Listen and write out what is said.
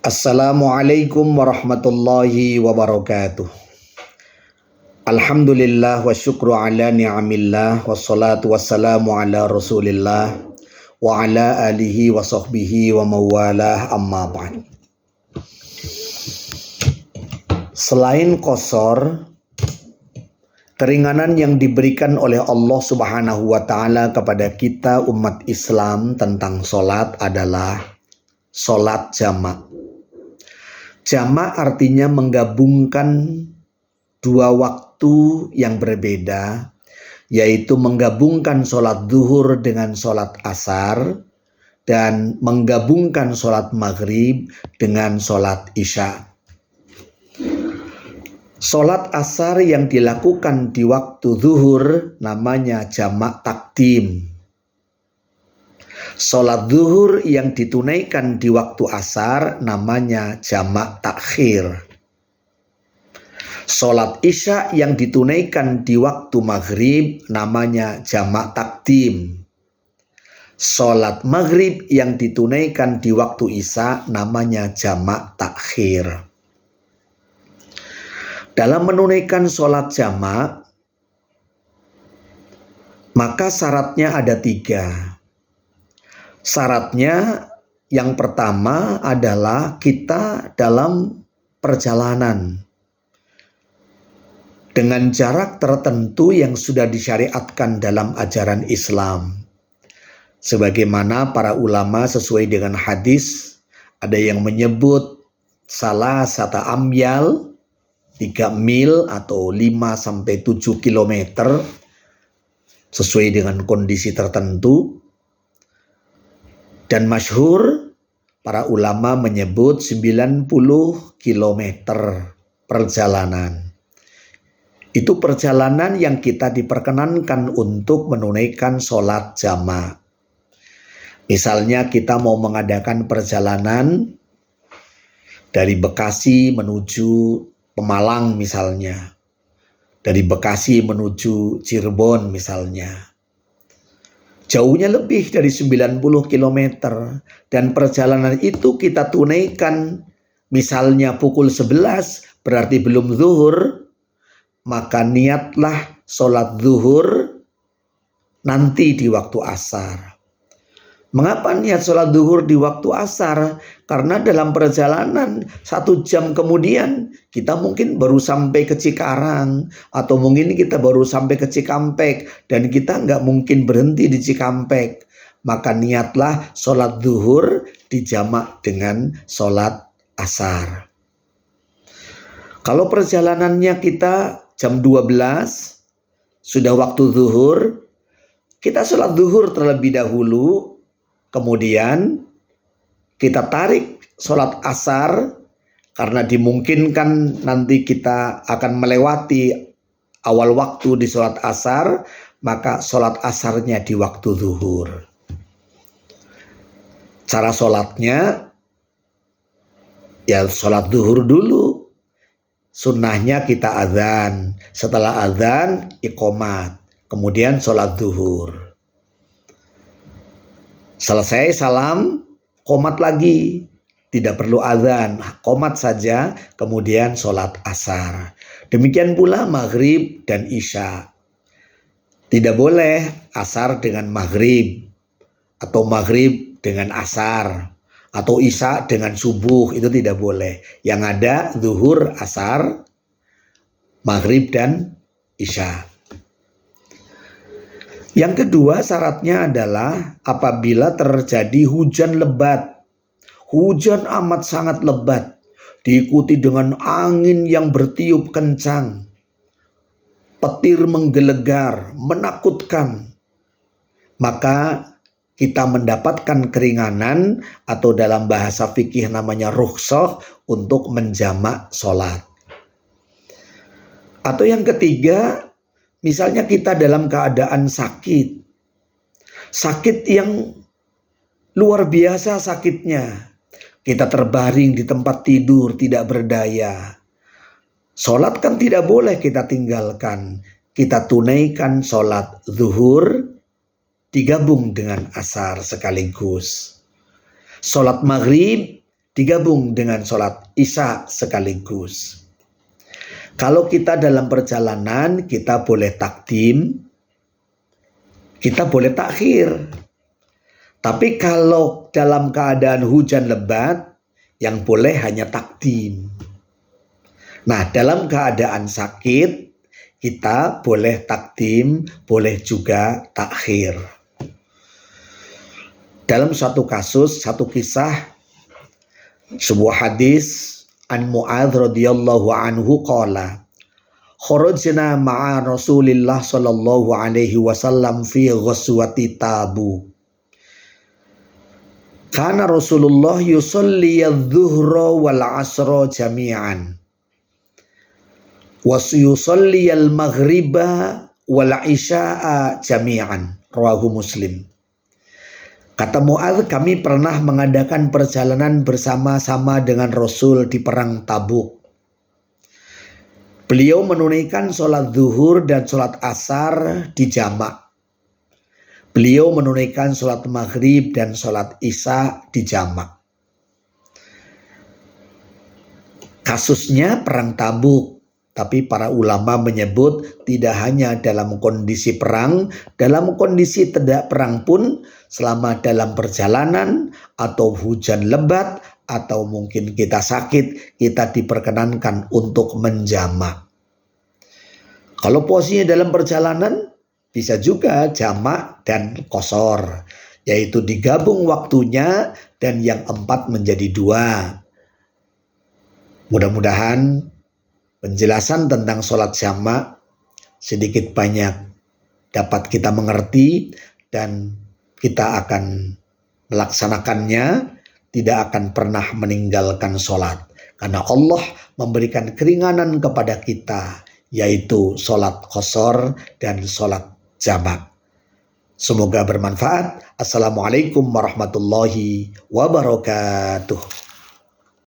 Assalamualaikum warahmatullahi wabarakatuh. Alhamdulillah wa syukru ala ni'amillah wassalatu wassalamu ala rasulillah wa ala alihi wa sahbihi wa mawalah amma ba'd. Selain qashar, keringanan yang diberikan oleh Allah Subhanahu wa taala kepada kita umat Islam tentang salat adalah salat jamak. Jamak artinya menggabungkan dua waktu yang berbeda, yaitu menggabungkan sholat zuhur dengan sholat asar dan menggabungkan sholat maghrib dengan sholat isya. Sholat asar yang dilakukan di waktu zuhur namanya jamak takdim. Sholat zuhur yang ditunaikan di waktu asar namanya jamak takhir. Sholat isya yang ditunaikan di waktu maghrib namanya jamak takdim. Sholat maghrib yang ditunaikan di waktu isya namanya jamak takhir. Dalam menunaikan sholat jamak, maka syaratnya ada 3. Syaratnya yang pertama adalah kita dalam perjalanan dengan jarak tertentu yang sudah disyariatkan dalam ajaran Islam. Sebagaimana para ulama sesuai dengan hadis, ada yang menyebut salah satu amyal 3 mil atau 5-7 kilometer sesuai dengan kondisi tertentu. Dan masyhur para ulama menyebut 90 km perjalanan. Itu perjalanan yang kita diperkenankan untuk menunaikan sholat jamak. Misalnya kita mau mengadakan perjalanan dari Bekasi menuju Pemalang misalnya. Dari Bekasi menuju Cirebon misalnya. Jauhnya lebih dari 90 km dan perjalanan itu kita tunaikan misalnya pukul 11 berarti belum zuhur, maka niatlah sholat zuhur nanti di waktu asar. Mengapa niat sholat zuhur di waktu asar? Karena dalam perjalanan 1 jam kemudian kita mungkin baru sampai ke Cikarang atau mungkin kita baru sampai ke Cikampek dan kita nggak mungkin berhenti di Cikampek. Maka niatlah sholat zuhur dijamak dengan sholat asar. Kalau perjalanannya kita jam 12 sudah waktu zuhur, kita sholat zuhur terlebih dahulu. Kemudian kita tarik sholat asar karena dimungkinkan nanti kita akan melewati awal waktu di sholat asar, maka sholat asarnya di waktu zuhur. Cara sholatnya ya sholat zuhur dulu. Sunnahnya kita azan, setelah azan iqomat, kemudian sholat zuhur. Selesai salam, qomat lagi. Tidak perlu azan, qomat saja, kemudian sholat asar. Demikian pula maghrib dan isya. Tidak boleh asar dengan maghrib, atau maghrib dengan asar, atau isya dengan subuh, itu tidak boleh. Yang ada zuhur, asar, maghrib dan isya. Yang kedua syaratnya adalah apabila terjadi hujan lebat. Hujan amat sangat lebat. Diikuti dengan angin yang bertiup kencang. Petir menggelegar, menakutkan. Maka kita mendapatkan keringanan atau dalam bahasa fikih namanya rukhsah untuk menjamak sholat. Atau yang ketiga, misalnya kita dalam keadaan sakit. Sakit yang luar biasa sakitnya. Kita terbaring di tempat tidur, tidak berdaya. Sholat kan tidak boleh kita tinggalkan. Kita tunaikan sholat zuhur digabung dengan asar sekaligus. Sholat maghrib digabung dengan sholat isya sekaligus. Kalau kita dalam perjalanan, kita boleh takdim, kita boleh takhir. Tapi kalau dalam keadaan hujan lebat, yang boleh hanya takdim. Nah, dalam keadaan sakit, kita boleh takdim, boleh juga takhir. Dalam suatu kasus, satu kisah, sebuah hadis, an Mu'adz radhiyallahu anhu qala kharajna ma'a Rasulillah sallallahu alaihi wasallam fi ghazwati Tabuk. Kana Rasulullah yusalli adh-dhuhra wal 'asra jami'an wa yusalli al-maghriba wal 'isya'a jami'an. Rawahu Muslim. Kata Mu'adz, kami pernah mengadakan perjalanan bersama-sama dengan Rasul di perang Tabuk. Beliau menunaikan sholat zuhur dan sholat asar di jamak. Beliau menunaikan sholat maghrib dan sholat isya di jamak. Kasusnya perang Tabuk. Tapi para ulama menyebut tidak hanya dalam kondisi perang, dalam kondisi tidak perang pun, selama dalam perjalanan atau hujan lebat atau mungkin kita sakit, kita diperkenankan untuk menjamak. Kalau posisinya dalam perjalanan, bisa juga jamak dan qashar, yaitu digabung waktunya dan yang 4 menjadi 2. Mudah-mudahan penjelasan tentang sholat jamak sedikit banyak dapat kita mengerti dan kita akan melaksanakannya, tidak akan pernah meninggalkan sholat. Karena Allah memberikan keringanan kepada kita, yaitu sholat qashar dan sholat jamak. Semoga bermanfaat. Assalamualaikum warahmatullahi wabarakatuh.